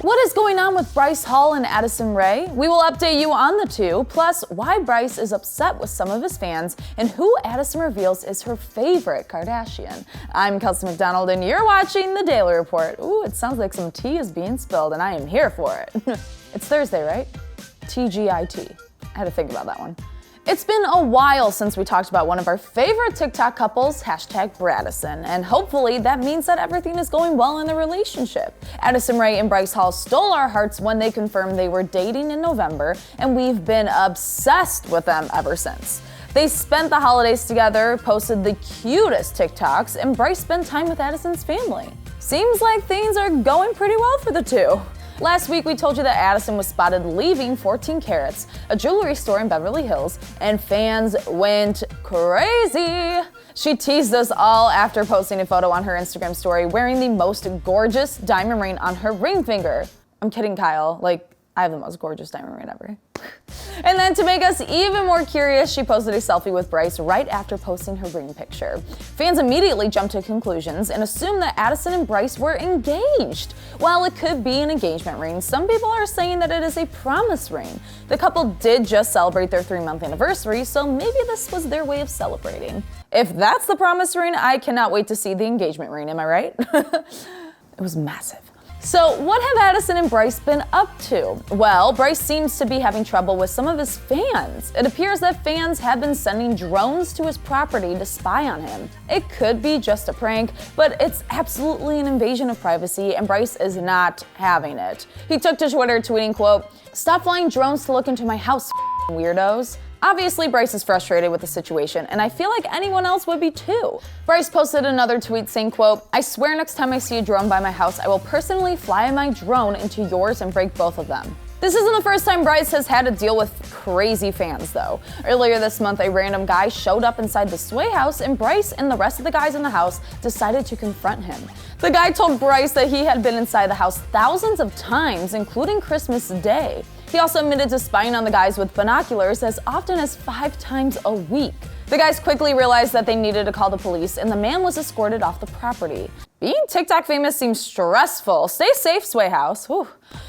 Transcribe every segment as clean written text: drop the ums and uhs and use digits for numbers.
What is going on with Bryce Hall and Addison Rae? We will update you on the two, plus why Bryce is upset with some of his fans and who Addison reveals is her favorite Kardashian. I'm Kelsey MacDonald and you're watching The Daily Report. Ooh, it sounds like some tea is being spilled and I am here for it. It's Thursday, right? TGIT. I had to think about that one. It's been a while since we talked about one of our favorite TikTok couples, #Bradison, and hopefully that means that everything is going well in the relationship. Addison Rae and Bryce Hall stole our hearts when they confirmed they were dating in November, and we've been obsessed with them ever since. They spent the holidays together, posted the cutest TikToks, and Bryce spent time with Addison's family. Seems like things are going pretty well for the two. Last week, we told you that Addison was spotted leaving 14 Carats, a jewelry store in Beverly Hills, and fans went crazy. She teased us all after posting a photo on her Instagram story wearing the most gorgeous diamond ring on her ring finger. I'm kidding, Kyle. I have the most gorgeous diamond ring ever. And then to make us even more curious, she posted a selfie with Bryce right after posting her ring picture. Fans immediately jumped to conclusions and assumed that Addison and Bryce were engaged. While it could be an engagement ring, some people are saying that it is a promise ring. The couple did just celebrate their 3-month anniversary, so maybe this was their way of celebrating. If that's the promise ring, I cannot wait to see the engagement ring, am I right? It was massive. So what have Addison and Bryce been up to? Well, Bryce seems to be having trouble with some of his fans. It appears that fans have been sending drones to his property to spy on him. It could be just a prank, but it's absolutely an invasion of privacy and Bryce is not having it. He took to Twitter tweeting, quote, "Stop flying drones to look into my house, weirdos." Obviously, Bryce is frustrated with the situation, and I feel like anyone else would be too. Bryce posted another tweet saying, quote, "I swear next time I see a drone by my house, I will personally fly my drone into yours and break both of them." This isn't the first time Bryce has had to deal with crazy fans, though. Earlier this month, a random guy showed up inside the Sway house, and Bryce and the rest of the guys in the house decided to confront him. The guy told Bryce that he had been inside the house thousands of times, including Christmas Day. He also admitted to spying on the guys with binoculars as often as 5 times a week. The guys quickly realized that they needed to call the police, and the man was escorted off the property. Being TikTok famous seems stressful. Stay safe, Sway House. Whew.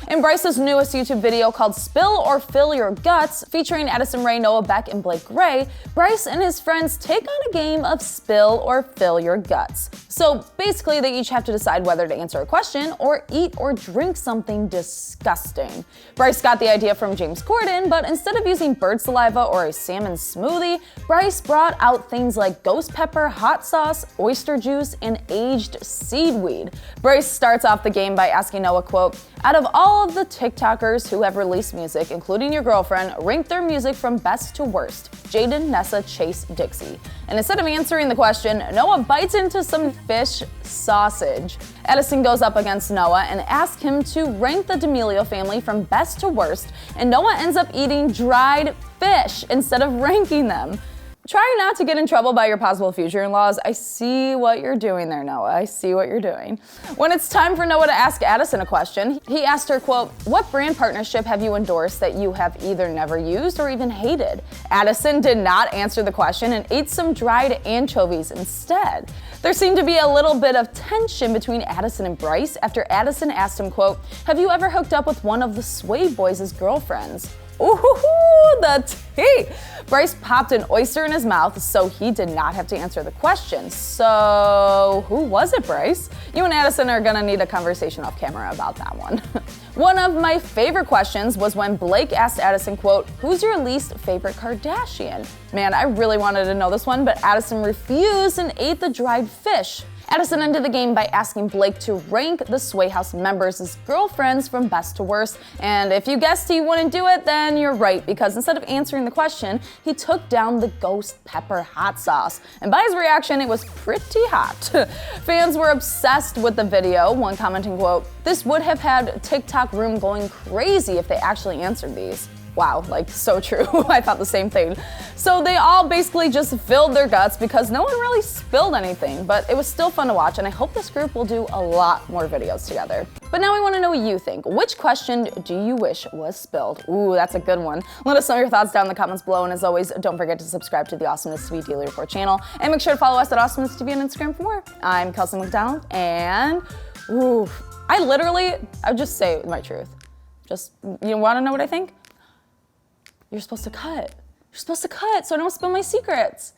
In Bryce's newest YouTube video called Spill or Fill Your Guts, featuring Addison Rae, Noah Beck, and Blake Gray, Bryce and his friends take on a game of Spill or Fill Your Guts. So basically, they each have to decide whether to answer a question or eat or drink something disgusting. Bryce got the idea from James Corden, but instead of using bird saliva or a salmon smoothie, Bryce brought out things like ghost pepper, hot sauce, oyster juice, and aged seaweed. Bryce starts off the game by asking Noah, quote, "Out of all of the TikTokers who have released music, including your girlfriend, rank their music from best to worst. Jaden, Nessa, Chase, Dixie." And instead of answering the question, Noah bites into some fish sausage. Addison goes up against Noah and asks him to rank the D'Amelio family from best to worst, and Noah ends up eating dried fish instead of ranking them. Try not to get in trouble by your possible future in-laws. I see what you're doing there, Noah. I see what you're doing. When it's time for Noah to ask Addison a question, he asked her, quote, "What brand partnership have you endorsed that you have either never used or even hated?" Addison did not answer the question and ate some dried anchovies instead. There seemed to be a little bit of tension between Addison and Bryce after Addison asked him, quote, "Have you ever hooked up with one of the Sway boys' girlfriends?" Ooh, the tea! Bryce popped an oyster in his mouth, so he did not have to answer the question. So, who was it, Bryce? You and Addison are gonna need a conversation off camera about that one. One of my favorite questions was when Blake asked Addison, quote, "Who's your least favorite Kardashian?" Man, I really wanted to know this one, but Addison refused and ate the dried fish. Addison ended the game by asking Blake to rank the Sway House members' girlfriends from best to worst, and if you guessed he wouldn't do it, then you're right, because instead of answering the question, he took down the ghost pepper hot sauce. And by his reaction, it was pretty hot. Fans were obsessed with the video, one commenting, quote, "This would have had TikTok room going crazy if they actually answered these." Wow, so true. I thought the same thing. So they all basically just filled their guts because no one really spilled anything, but it was still fun to watch, and I hope this group will do a lot more videos together. But now we want to know what you think. Which question do you wish was spilled? Ooh, that's a good one. Let us know your thoughts down in the comments below, and as always, don't forget to subscribe to the AwesomenessTV Daily Report channel, and make sure to follow us at AwesomenessTV on Instagram for more. I'm Kelsey MacDonald, and I would just say my truth. Just, you wanna know what I think? You're supposed to cut. You're supposed to cut so I don't spill my secrets.